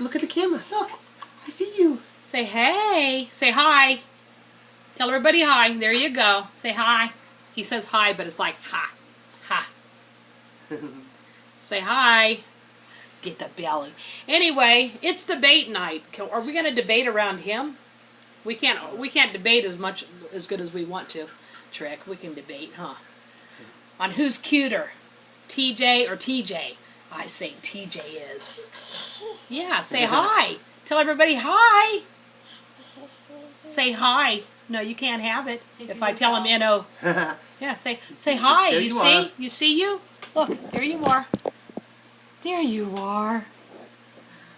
Look at the camera. Look. I see you. Say hey. Say hi. Tell everybody hi. There you go. Say hi. He says hi, but it's like ha. Ha. Say hi. Get the belly. Anyway, it's debate night. Are we going to debate around him? We can't debate as good as we want to. Trick. We can debate, huh? On who's cuter, TJ or TJ. I say TJ is. Yeah, say hi. Tell everybody hi. Say hi. No, you can't have it if I tell him N-O. Yeah, say hi. There you you see? are. You see you? Look, there you are. There you are.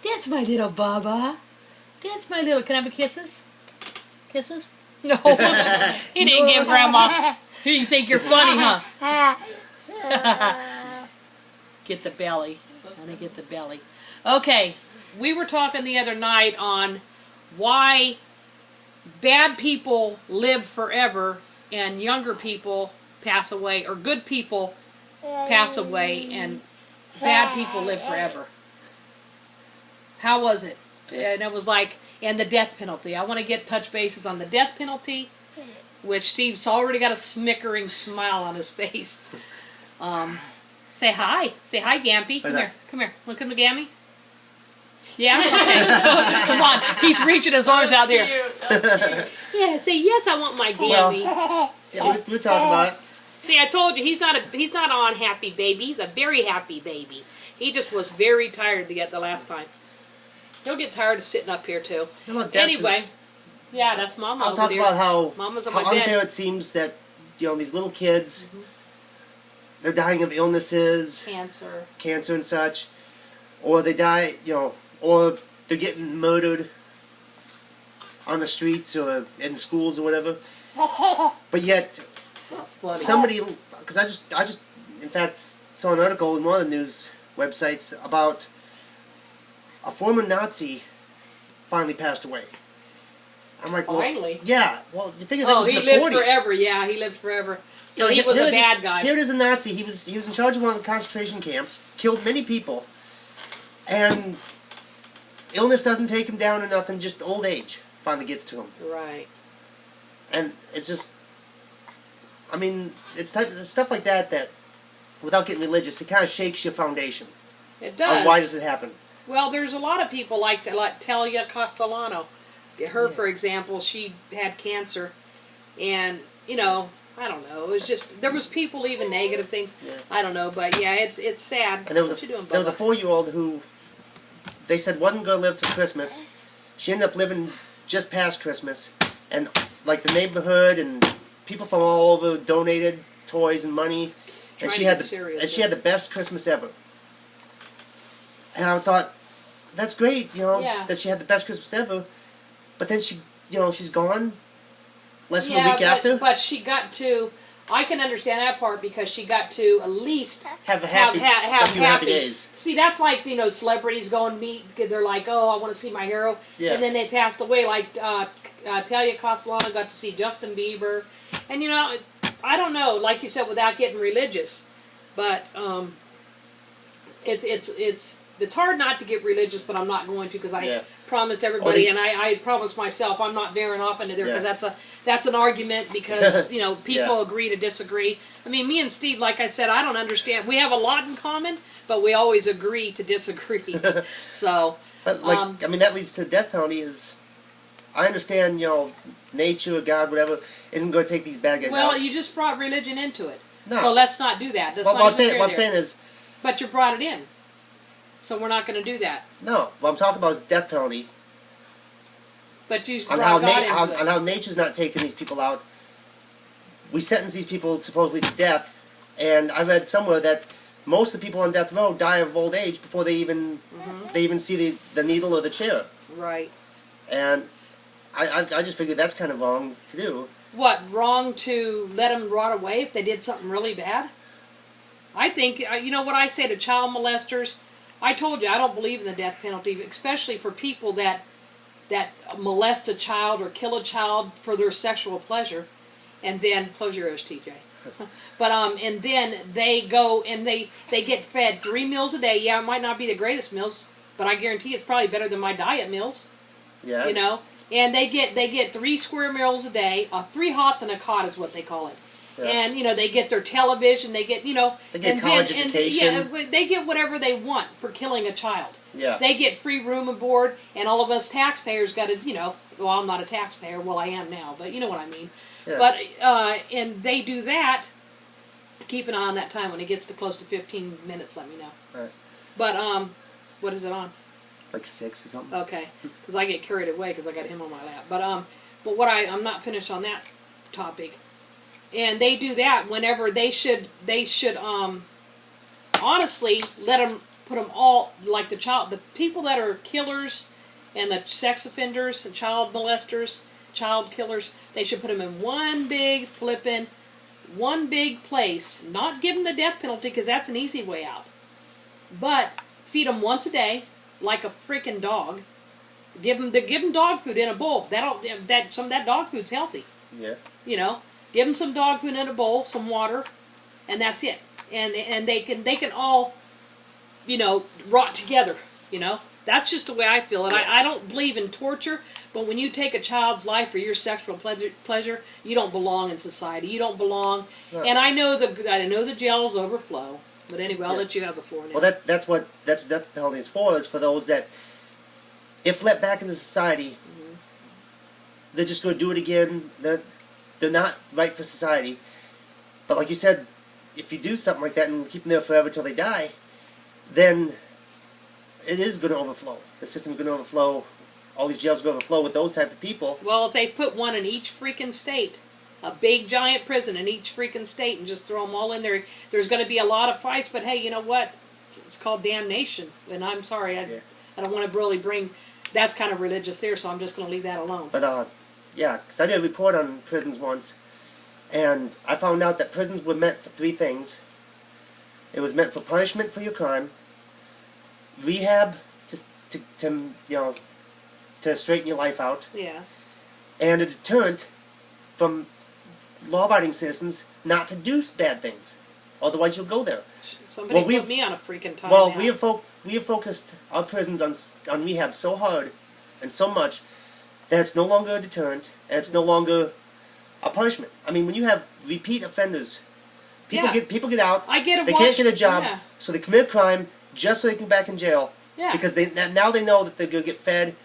That's my little Bubba. That's my little... Can I have a kisses? Kisses? No. He didn't give Grandma. You think you're funny, huh? Get the belly. Let me get the belly. Okay, we were talking the other night on why bad people live forever and younger people pass away, or good people pass away and bad people live forever. How was it? And it was like, and the death penalty. I want to touch bases on the death penalty, which Steve's already got a smickering smile on his face. Say hi. Say hi, Gampy. Come here. Come here. Want to come to Gammy? Yeah? Okay. Come on. He's reaching his arms out there. Yeah, say yes, I want my Gammy. Well, yeah, we were talking about it. See, I told you, he's not an unhappy baby. He's a very happy baby. He just was very tired the last time. He'll get tired of sitting up here, too. Anyway. Yeah, that's Mama. I was talking about how unfair unfair it seems that, these little kids, they're dying of illnesses, cancer and such, or they die, or they're getting murdered on the streets or in schools or whatever. But yet, somebody, because I just, in fact, saw an article in one of the news websites about a former Nazi finally passed away. I'm like, well, finally? Yeah. Well, you figure that was in the 40s. Oh, he lived forever. Yeah, he lived forever. So he was a bad guy. Here it is, a Nazi. He was in charge of one of the concentration camps, killed many people, and illness doesn't take him down or nothing. Just old age finally gets to him. Right. And it's just, I mean, it's stuff like that, without getting religious, it kind of shakes your foundation. It does. Why does it happen? Well, there's a lot of people like that, like Talia Castellano. Her, for example, she had cancer, and, I don't know, it was just, there was people even negative things, I don't know, but yeah, it's sad. And there was a 4-year-old who, they said wasn't going to live till Christmas. She ended up living just past Christmas, and, like, the neighborhood and people from all over donated toys and money, and she had the best Christmas ever. And I thought, that's great, that she had the best Christmas ever. But then she's gone less than a week after. But she got to, I can understand that part because she got to at least have a few happy days. See, that's like, celebrities go and meet, they're like, oh, I want to see my hero. Yeah. And then they passed away, like Talia Castellano got to see Justin Bieber. And, I don't know, like you said, without getting religious. But it's hard not to get religious, but I'm not going to because I promised everybody, and I promised myself I'm not veering off into there because that's an argument because people agree to disagree. I mean, me and Steve, like I said, I don't understand. We have a lot in common, but we always agree to disagree. So, but that leads to the death penalty. I understand, nature, God, whatever, isn't going to take these bad guys out. Well, you just brought religion into it, no. So let's not do that. What I'm saying is, but you brought it in. So we're not going to do that. No, what I'm talking about is death penalty. But you brought God into it. On how nature's not taking these people out. We sentence these people supposedly to death, and I read somewhere that most of the people on death row die of old age before they even see the needle or the chair. Right. And I just figured that's kind of wrong to do. What, wrong to let them rot away if they did something really bad? I think, what I say to child molesters, I told you I don't believe in the death penalty, especially for people that molest a child or kill a child for their sexual pleasure, and then close your ears, TJ. But and then they go and they get fed 3 meals a day. Yeah, it might not be the greatest meals, but I guarantee it's probably better than my diet meals. Yeah. You know, and they get 3 square meals a day. 3 hots and a cot is what they call it. Yeah. And, you know, they get their television, they get, you know... They get college education. Yeah, they get whatever they want for killing a child. Yeah. They get free room and board, and all of us taxpayers got to, you know... Well, I'm not a taxpayer. Well, I am now, but you know what I mean. Yeah. But, and they do that. Keep an eye on that time. When it gets to close to 15 minutes, let me know. All right. But, what is it on? It's like 6 or something. Okay. Because I get carried away because I got him on my lap. But what I'm not finished on that topic. And they do that whenever they should honestly let them put them all, like the people that are killers and the sex offenders and child molesters, child killers, they should put them in one big place. Not give them the death penalty because that's an easy way out. But feed them once a day like a freaking dog. Give them dog food in a bowl. Some of that dog food's healthy. Yeah. You know. Give them some dog food in a bowl, some water, and that's it. And they can all, you know, rot together. You know, that's just the way I feel. And I don't believe in torture, but when you take a child's life for your sexual pleasure, you don't belong in society. You don't belong. No. And I know the jails overflow. But anyway, I'll let you have the floor now. Well, that's what the penalty is for. Is for those that, if let back into society, they're just going to do it again. They're not right for society. But like you said, if you do something like that and keep them there forever until they die, then it is going to overflow. The system's going to overflow. All these jails are going to overflow with those type of people. Well, if they put one in each freaking state, a big giant prison in each freaking state, and just throw them all in there, there's going to be a lot of fights. But hey, you know what? It's called damnation. And I'm sorry, I don't want to really bring... That's kind of religious there, so I'm just going to leave that alone. But, yeah, because I did a report on prisons once, and I found out that prisons were meant for 3 things. It was meant for punishment for your crime, rehab to straighten your life out, and a deterrent from law-abiding citizens not to do bad things. Otherwise, you'll go there. Somebody put me on a freaking time. Well, we have focused our prisons on rehab so hard and so much that it's no longer a deterrent, and it's no longer a punishment. I mean, when you have repeat offenders, people get out, they can't get a job, so they commit a crime just so they can get back in jail. Yeah. Because now they know that they're going to get fed,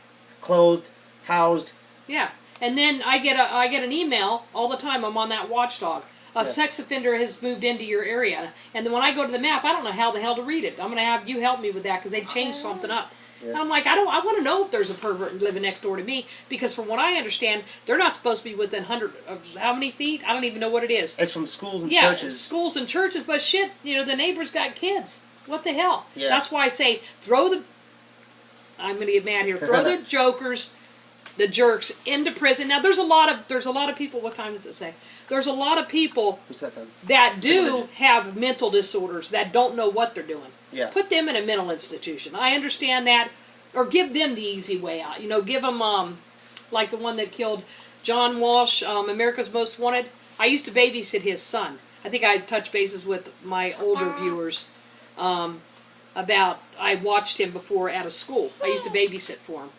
clothed, housed. Yeah. And then I get an email all the time. I'm on that watchdog. A sex offender has moved into your area. And then when I go to the map, I don't know how the hell to read it. I'm going to have you help me with that because they changed something up. Yeah. And I'm like, I want to know if there's a pervert living next door to me, because from what I understand, they're not supposed to be within 100 of how many feet? I don't even know what it is. It's from schools and churches. Yeah, schools and churches, but shit, you know, the neighbor's got kids. What the hell? Yeah. That's why I say I'm going to get mad here. Throw the jokers, the jerks into prison. Now there's a lot of people. What time does it say? There's a lot of people that do have mental disorders that don't know what they're doing. Yeah. Put them in a mental institution. I understand that. Or give them the easy way out. You know, give them, like the one that killed John Walsh, America's Most Wanted. I used to babysit his son. I think I touched bases with my older viewers about, I watched him before at a school. I used to babysit for him.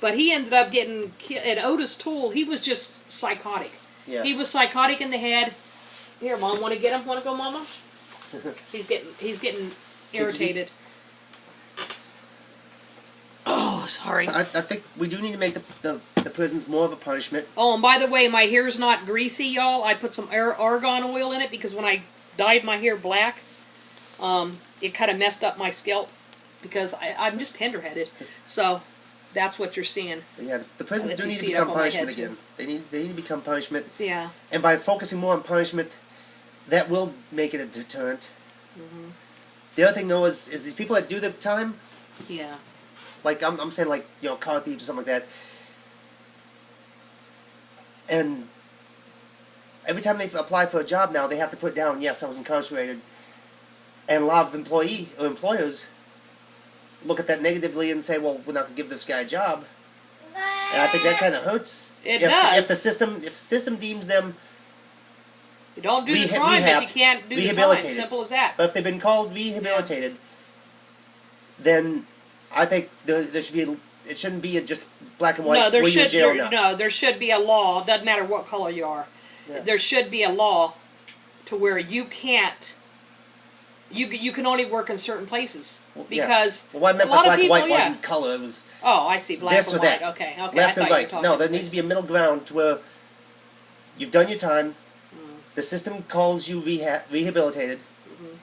But he ended up getting, at Otis Toole, he was just psychotic. Yeah. He was psychotic in the head. Here, Mom, want to get him? Want to go, Mama? He's getting irritated. Oh, sorry. I think we do need to make the prisons more of a punishment. Oh, and by the way, my hair's not greasy, y'all. I put some argan oil in it because when I dyed my hair black, it kind of messed up my scalp because I'm just tender-headed. So that's what you're seeing. Yeah, the prisons do need to become punishment again. They need to become punishment. Yeah. And by focusing more on punishment, that will make it a deterrent. Mm-hmm. The other thing, though, is these people that do the time. Yeah. Like I'm saying, like, you know, car thieves or something like that. And every time they apply for a job now, they have to put down, yes, I was incarcerated. And a lot of employers look at that negatively and say, well, we're not going to give this guy a job. And I think that kind of hurts. It does. If the system deems them... You don't do the crime if you can't do the time. Simple as that. But if they've been called rehabilitated, then I think there should be. It shouldn't be just black and white. No, there where you're in should jail now. no, there should be a law. Doesn't matter what color you are. Yeah. There should be a law to where you can't. You can only work in certain places because well, what I meant a by lot black of people, and white wasn't color. It was oh, I see, black this and or white. that. Okay, okay. Left I and thought right. you were No, there talking needs to be a middle ground to where you've done your time. The system calls you rehabilitated. Mm-hmm.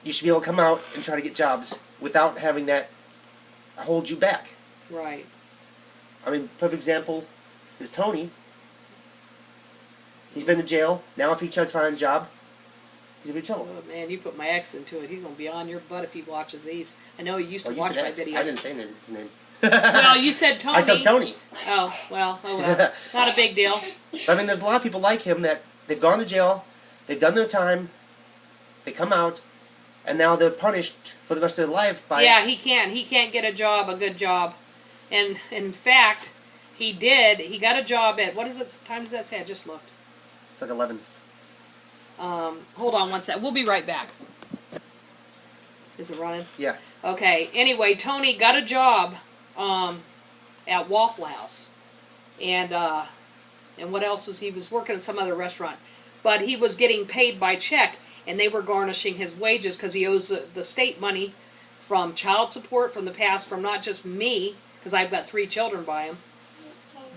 You should be able to come out and try to get jobs without having that hold you back. Right. I mean, perfect example is Tony. He's been to jail. Now if he tries to find a job, he's going to be in trouble. Oh man, you put my ex into it. He's going to be on your butt if he watches these. I know he used to Oh, you watch said my X. videos. I didn't say his name. Well, you said Tony. I said Tony. Oh, well. Not a big deal. But, I mean, there's a lot of people like him that they've gone to jail, they've done their time, they come out, and now they're punished for the rest of their life by... Yeah, he can't. He can't get a job, a good job. And in fact, he did. He got a job at, what is it? Time does that say? I just looked. It's like 11. Hold on one sec. We'll be right back. Is it running? Yeah. Okay. Anyway, Tony got a job at Waffle House, and what else was he was working at some other restaurant, but he was getting paid by check, and they were garnishing his wages because he owes the state money from child support from the past, from not just me because I've got 3 children by him,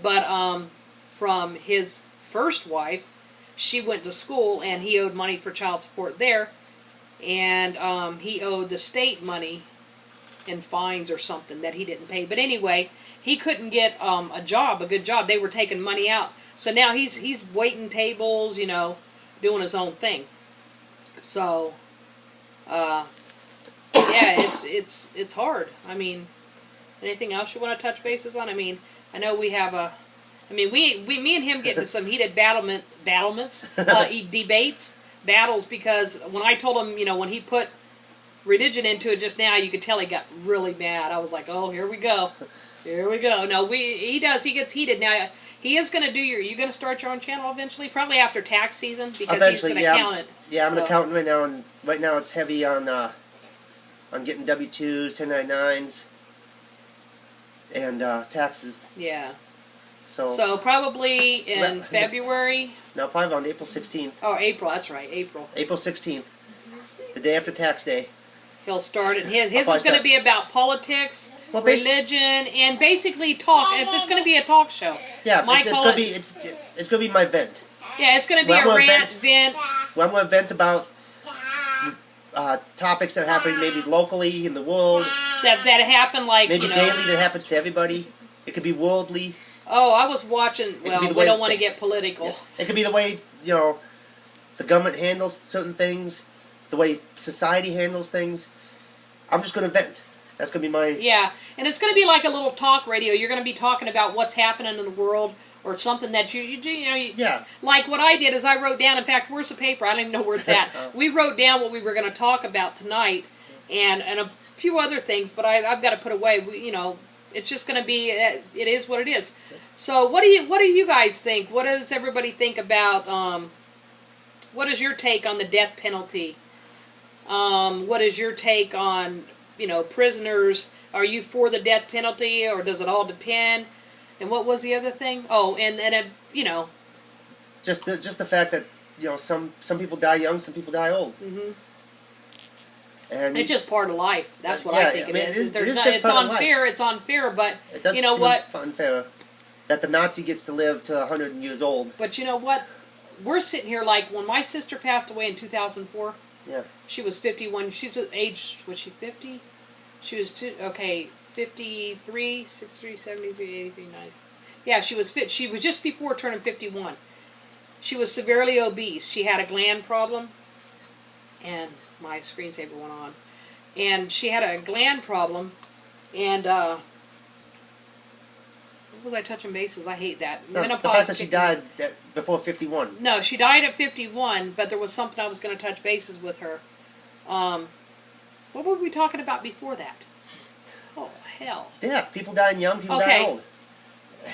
but from his first wife. She went to school, and he owed money for child support there, and he owed the state money in fines or something that he didn't pay. But anyway, he couldn't get a job, a good job. They were taking money out, so now he's waiting tables, you know, doing his own thing. So, yeah, it's hard. I mean, anything else you want to touch bases on? I mean, I know we have a. I mean, me and him get into some heated debates, battles, because when I told him, you know, when he put religion into it just now, you could tell he got really mad. I was like, oh, here we go. Here we go. No, he gets heated. Now, he is going to do are you going to start your own channel eventually? Probably after tax season, because eventually, he's an accountant. Yeah, I'm an accountant right now, and right now it's heavy on getting W-2s, 1099s, and taxes. Yeah. So probably in February. No, probably on April 16th. Oh, April. That's right, April. April 16th, the day after tax day. He'll start it. His is going to be about politics, religion, and basically talk. It's going to be a talk show. Yeah, it's going to be my vent. Yeah, it's going to be a rant, vent. Well, I'm going to vent about topics that happen maybe locally in the world. That happen like maybe daily that happens to everybody. It could be worldly. Oh, I was watching. Well, we don't want to get political. Yeah. It could be the way, you know, the government handles certain things, the way society handles things. I'm just going to vent. That's going to be my... Yeah, and it's going to be like a little talk radio. You're going to be talking about what's happening in the world or something that you know. Yeah. Like what I did is I wrote down, in fact, where's the paper? I don't even know where it's at. We wrote down what we were going to talk about tonight and a few other things, but I've got to put away, you know... It's just going to be. It is what it is. So, what do you guys think? What does everybody think about? What is your take on the death penalty? What is your take on prisoners? Are you for the death penalty, or does it all depend? And what was the other thing? Oh, and just the fact that some people die young, some people die old. Mm-hmm. And it's just part of life. That's what I think it is. It's unfair. It's unfair, but it does seem unfair that the Nazi gets to live to 100 years old. But you know what? We're sitting here like when my sister passed away in 2004. Yeah. She was 51. She's age. Was she 50? She was 53, 63, 73, 83, 90. Yeah, she was fit. She was just before turning 51. She was severely obese. She had a gland problem, and my screensaver went on. And she had a gland problem, and what was I touching bases? I hate that. No, the fact that she died before 51. No, she died at 51, but there was something I was going to touch bases with her. What were we talking about before that? Oh, hell. Death. People dying young, people dying old.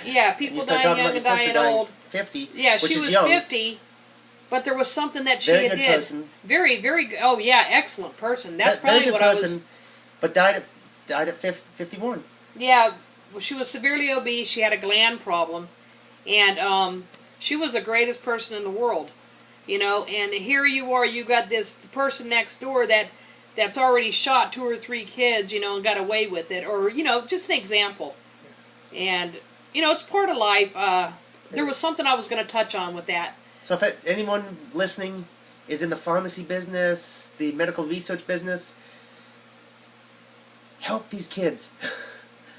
Yeah, people dying young and dying old. 50, yeah, she was young. 50, but there was something that she did. Person. Very, very good. Oh, yeah, excellent person. That's probably what I was... But died at died at 51. Yeah, well, she was severely obese. She had a gland problem, and she was the greatest person in the world, you know. And here you are, you got this person next door that's already shot 2 or 3 kids, you know, and got away with it, or you know, just an example. And you know, it's part of life. There was something I was going to touch on with that. So if anyone listening is in the pharmacy business, the medical research business, help these kids.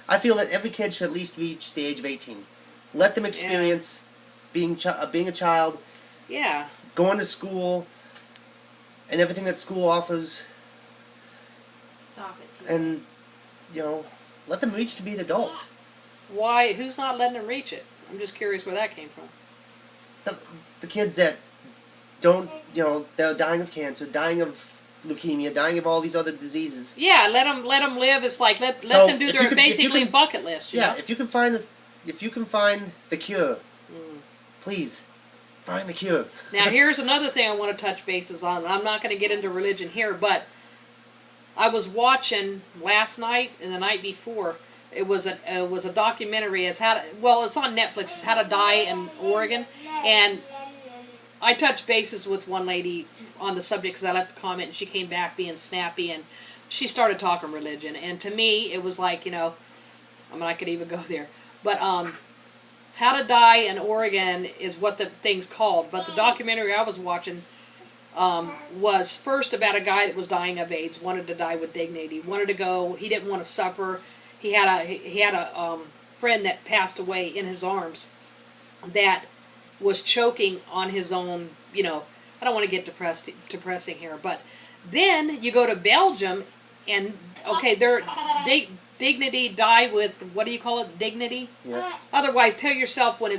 I feel that every kid should at least reach the age of 18. Let them experience being a child, going to school, and everything that school offers. Stop it. And, you know, let them reach to be an adult. Why? Who's not letting them reach it? I'm just curious where that came from. The kids that don't, you know, they're dying of cancer, dying of leukemia, dying of all these other diseases. Yeah, let them live. It's like let them do their basically bucket list. You know? If you can find the cure, please find the cure. Now here's another thing I want to touch bases on. I'm not going to get into religion here, but I was watching last night and the night before. It was a documentary. It's on Netflix. It's How to Die in Oregon, and I touched bases with one lady on the subject because I left a comment and she came back being snappy and she started talking religion. And to me, it was like, you know, I mean, I could even go there. But How to Die in Oregon is what the thing's called. But the documentary I was watching was first about a guy that was dying of AIDS, wanted to die with dignity, wanted to go, he didn't want to suffer. He had a friend that passed away in his arms that was choking on his own, you know, I don't want to get depressing here, but then you go to Belgium and, okay, dignity, die with, what do you call it, dignity? Yeah. Otherwise, tell yourself when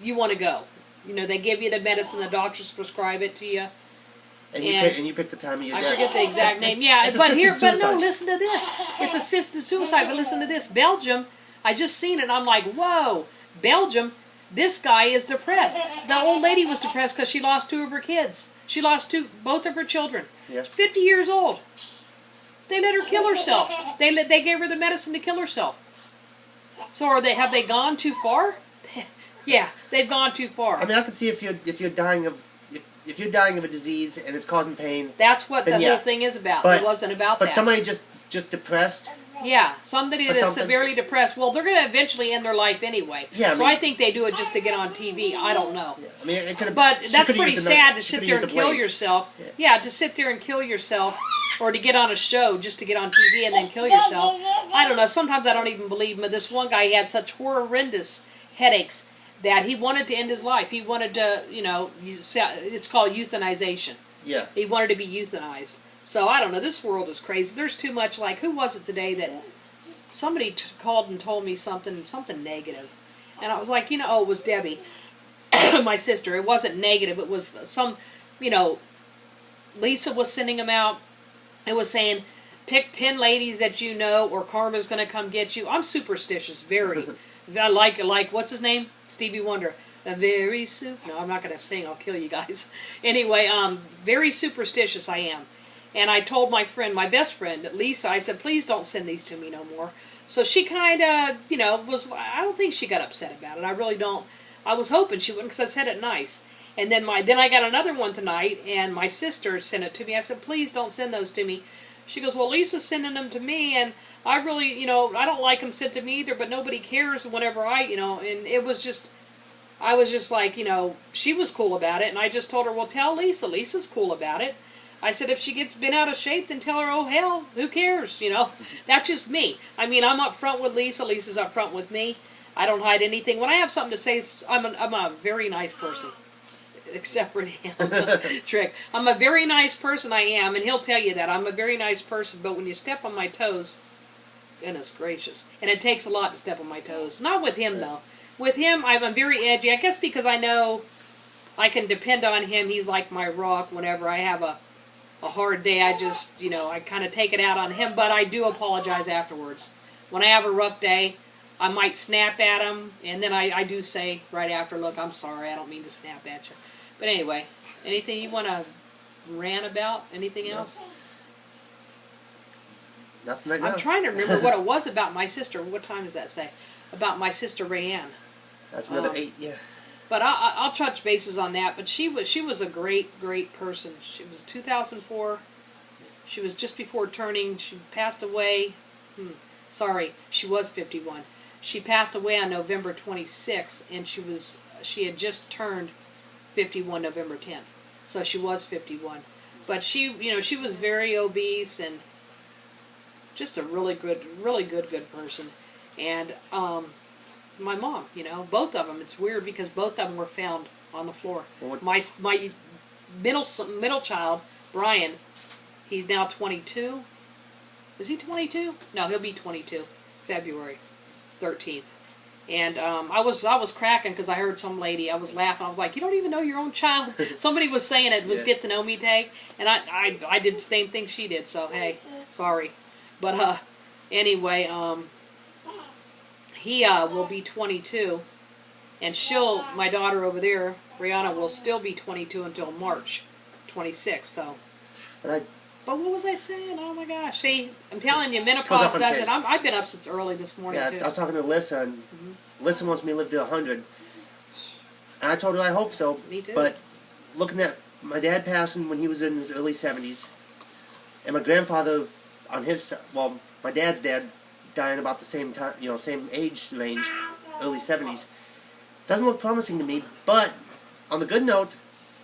you want to go. You know, they give you the medicine, the doctors prescribe it to you. And you pick the time of your death. I forget the exact name. But no, listen to this. It's assisted suicide, but listen to this. Belgium, I just seen it, and I'm like, whoa, Belgium, this guy is depressed. The old lady was depressed because she lost 2 of her kids. She lost both of her children. Yeah. 50 years old. They let her kill herself. They gave her the medicine to kill herself. So have they gone too far? Yeah, they've gone too far. I mean, I can see if you're dying of a disease and it's causing pain. That's what the whole thing is about. It wasn't about that. But somebody just depressed. Yeah, somebody that's severely depressed. Well, they're going to eventually end their life anyway. Yeah, I think they do it just to get on TV. I don't know. Yeah, I mean, it could have. But that's pretty sad to sit there and kill yourself. Yeah, to sit there and kill yourself, or to get on a show just to get on TV and then kill yourself. I don't know. Sometimes I don't even believe him. But this one guy, he had such horrendous headaches that he wanted to end his life. He wanted to, you know, it's called euthanization. Yeah. He wanted to be euthanized. So, I don't know, this world is crazy. There's too much, like, who was it today that somebody called and told me something negative? And I was like, you know, it was Debbie, my sister. It wasn't negative. It was some, you know, Lisa was sending them out. It was saying, pick 10 ladies that you know or karma's going to come get you. I'm superstitious, very. I like, what's his name? Stevie Wonder. No, I'm not going to sing. I'll kill you guys. Anyway, very superstitious I am. And I told my friend, my best friend, Lisa, I said, please don't send these to me no more. So she kind of, you know, I don't think she got upset about it. I really don't. I was hoping she wouldn't because I said it nice. And then I got another one tonight, and my sister sent it to me. I said, please don't send those to me. She goes, well, Lisa's sending them to me, and I really, you know, I don't like them sent to me either, but nobody cares whenever you know, and it was just, I was just like, you know, she was cool about it, and I just told her, well, tell Lisa. Lisa's cool about it. I said, if she gets bent out of shape, then tell her, oh, hell, who cares, you know? That's just me. I mean, I'm up front with Lisa. Lisa's up front with me. I don't hide anything. When I have something to say, I'm a very nice person. Except for him. Trick. I'm a very nice person, I am, and he'll tell you that. I'm a very nice person, but when you step on my toes, goodness gracious. And it takes a lot to step on my toes. Not with him, though. With him, I'm very edgy. I guess because I know I can depend on him. He's like my rock whenever I have a hard day. I just, you know, I kind of take it out on him, but I do apologize afterwards. When I have a rough day, I might snap at him, and then I do say right after, look, I'm sorry, I don't mean to snap at you. But anyway, anything you want to rant about? Anything else? Nothing right now. I'm trying to remember what it was about my sister. What time does that say? About my sister Rayanne. That's another 8, yeah. But I'll touch bases on that. But she was a great person. She was 2004. She was just before turning. She passed away. Sorry, she was 51. She passed away on November 26th, and she had just turned 51 November 10th. So she was 51. But she was very obese and just a really good person. And my mom, both of them. It's weird because both of them were found on the floor. Well, my middle child, Brian, he's now 22. Is he 22? No, he'll be 22, February 13th. And I was cracking because I heard some lady. I was laughing. I was like, "You don't even know your own child." Somebody was saying it was get to know me tag, and I did the same thing she did. So hey, sorry, but anyway, he will be 22, and my daughter over there, Brianna, will still be 22 until March 26th. So. But what was I saying? Oh my gosh! See, I'm telling you, menopause doesn't. I've been up since early this morning too. I was talking to Alyssa, and Alyssa wants me to live to 100, and I told her I hope so. Me too. But looking at my dad passing when he was in his early 70s, and my grandfather my dad's dad dying about the same time, same age range, early 70s, doesn't look promising to me. But on the good note,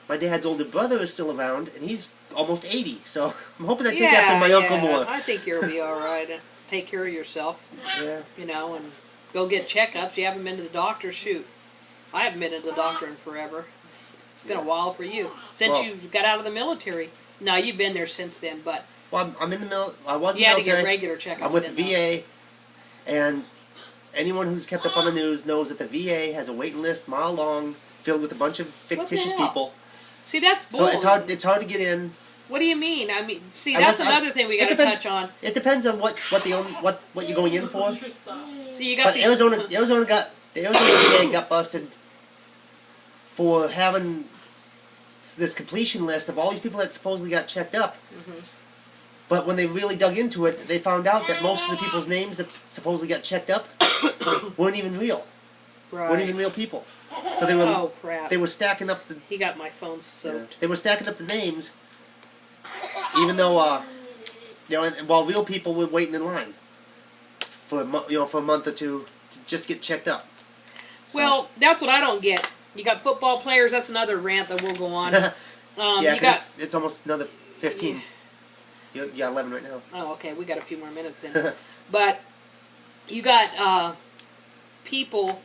my dad's older brother is still around, and he's almost 80, so I'm hoping I take after my uncle more. I think you'll be all right. Take care of yourself. Yeah. And go get checkups. You haven't been to the doctor? Shoot. I haven't been to the doctor in forever. It's been a while for you. Since you got out of the military. No, you've been there since then, but... Well, I'm in the I was in You the military. had to get regular checkups. I'm with the VA, and anyone who's kept up on the news knows that the VA has a waiting list mile long, filled with a bunch of fictitious people. See, that's bull. So it's hard to get in. What do you mean? I mean, see, that's another thing we got to touch on. It depends on what you're going in for. So you got the Arizona VA got busted for having this completion list of all these people that supposedly got checked up. But when they really dug into it, they found out that most of the people's names that supposedly got checked up weren't even real. Right. Weren't even real people. So they were. Oh crap! They were stacking up the. He got my phone soaked. They were stacking up the names, even though while real people were waiting in line for a month or two to just get checked up. So. Well, that's what I don't get. You got football players. That's another rant that we'll go on. It's almost another 15. You got 11 right now. Oh, okay. We got a few more minutes then. But you got people.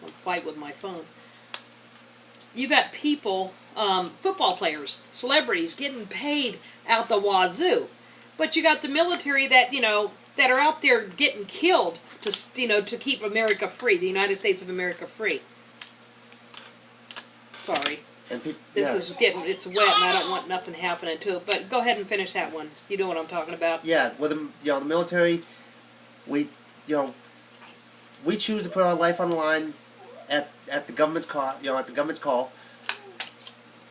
I'll fight with my phone. You got people, football players, celebrities getting paid out the wazoo, but you got the military that that are out there getting killed to keep America free, the United States of America free. Sorry, this is it's wet, and I don't want nothing happening to it. But go ahead and finish that one. You know what I'm talking about? Yeah, with the military, we choose to put our life on the line. At the government's call,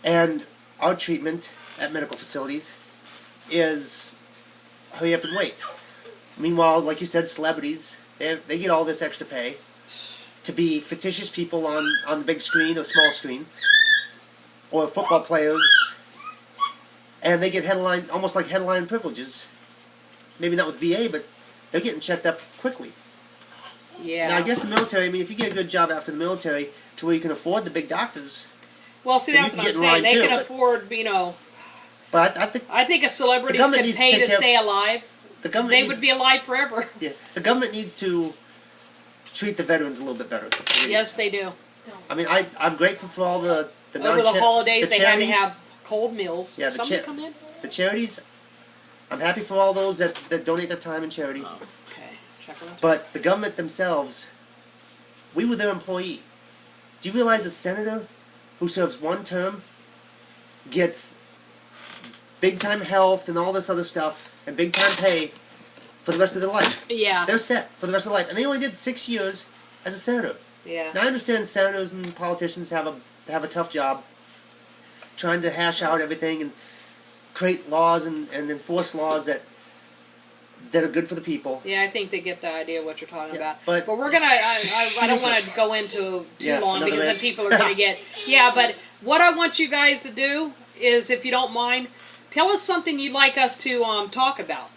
and our treatment at medical facilities is hurry up and wait. Meanwhile, like you said, celebrities they get all this extra pay to be fictitious people on the big screen or small screen, or football players, and they get almost like headline privileges. Maybe not with VA, but they're getting checked up quickly. Yeah. Now, I guess the military, if you get a good job after the military to where you can afford the big doctors... Well, see, that's what I'm saying. They can afford, But I think if celebrities could pay to stay alive, they would be alive forever. Yeah. The government needs to treat the veterans a little bit better. Yes, they do. I'm grateful for all the over the holidays, they had to have cold meals. Yeah, come in? The charities, I'm happy for all those that donate their time in charity. Oh. But the government themselves, we were their employee. Do you realize a senator who serves one term gets big-time health and all this other stuff and big-time pay for the rest of their life? Yeah. They're set for the rest of their life. And they only did 6 years as a senator. Yeah. Now, I understand senators and politicians have a tough job trying to hash out everything and create laws and enforce laws that are good for the people. Yeah, I think they get the idea of what you're talking Yeah, about. but we're gonna. I don't want to go into too long another because then rant. people are gonna get. Yeah, but what I want you guys to do is, if you don't mind, tell us something you'd like us to talk about.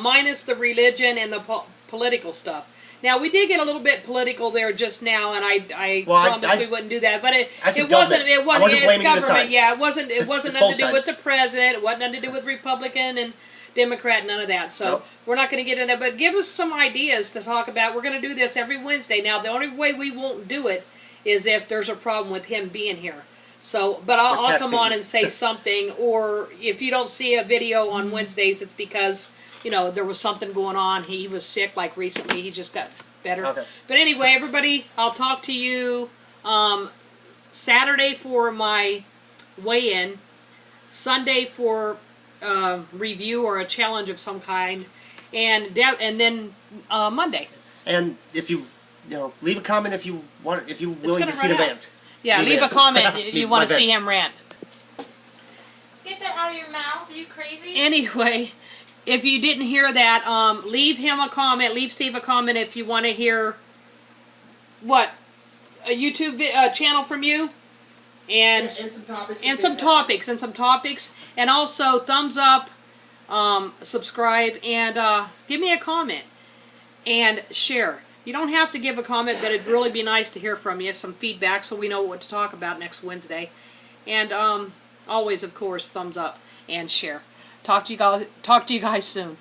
Minus the religion and the political stuff. Now, we did get a little bit political there just now, and I promised we wouldn't do that. But it wasn't. It wasn't. It's government. Yeah, it wasn't. It wasn't nothing to do with the president. It wasn't nothing to do with Republican and Democrat. None of that. So we're not going to get into that. But give us some ideas to talk about. We're going to do this every Wednesday. Now, the only way we won't do it is if there's a problem with him being here. So, but I'll come on and say something. Or if you don't see a video on Wednesdays, it's because, you know, there was something going on. He was sick, like recently. He just got better. Okay. But anyway, everybody, I'll talk to you Saturday for my weigh-in, Sunday for review or a challenge of some kind, and then Monday. And if you leave a comment if you willing to see the rant. Yeah, leave a comment. You want to see him rant. Get that out of your mouth. Are you crazy? Anyway. If you didn't hear that, leave him a comment. Leave Steve a comment if you want to hear a YouTube channel from you, and some topics, and also thumbs up, subscribe, and give me a comment and share. You don't have to give a comment, but it'd really be nice to hear from you, some feedback, so we know what to talk about next Wednesday. And always, of course, thumbs up and share. Talk to you guys soon.